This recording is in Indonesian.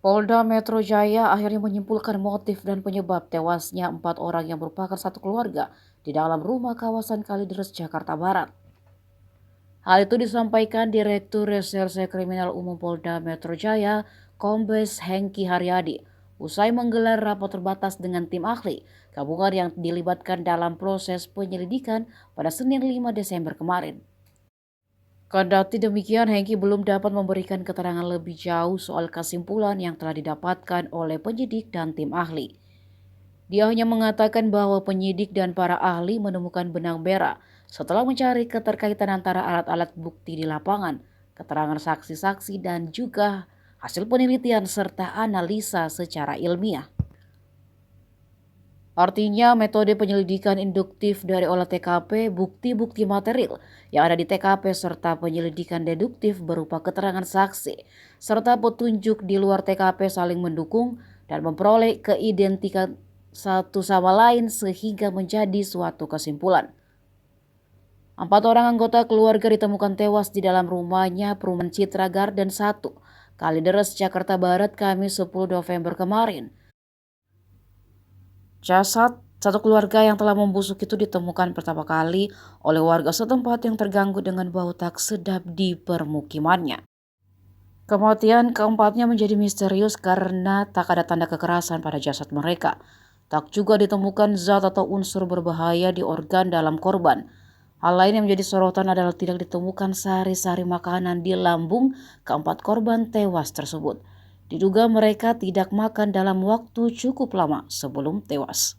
Polda Metro Jaya akhirnya menyimpulkan motif dan penyebab tewasnya 4 orang yang merupakan satu keluarga di dalam rumah kawasan Kalideres, Jakarta Barat. Hal itu disampaikan Direktur Reserse Kriminal Umum Polda Metro Jaya, Kombes Hengki Haryadi, usai menggelar rapat terbatas dengan tim ahli gabungan yang dilibatkan dalam proses penyelidikan pada Senin 5 Desember kemarin. Kendati demikian, Hengki belum dapat memberikan keterangan lebih jauh soal kesimpulan yang telah didapatkan oleh penyidik dan tim ahli. Dia hanya mengatakan bahwa penyidik dan para ahli menemukan benang merah setelah mencari keterkaitan antara alat-alat bukti di lapangan, keterangan saksi-saksi, dan juga hasil penelitian serta analisa secara ilmiah. Artinya, metode penyelidikan induktif dari olah TKP, bukti-bukti material yang ada di TKP, serta penyelidikan deduktif berupa keterangan saksi, serta petunjuk di luar TKP saling mendukung dan memperoleh keidentikan satu sama lain sehingga menjadi suatu kesimpulan. 4 orang anggota keluarga ditemukan tewas di dalam rumahnya Perumahan Citra Garden 1, Kalideres, Jakarta Barat, Kamis 10 November kemarin. Jasad satu keluarga yang telah membusuk itu ditemukan pertama kali oleh warga setempat yang terganggu dengan bau tak sedap di permukimannya. Kematian keempatnya menjadi misterius karena tak ada tanda kekerasan pada jasad mereka. Tak juga ditemukan zat atau unsur berbahaya di organ dalam korban. Hal lain yang menjadi sorotan adalah tidak ditemukan sari-sari makanan di lambung keempat korban tewas tersebut. Diduga mereka tidak makan dalam waktu cukup lama sebelum tewas.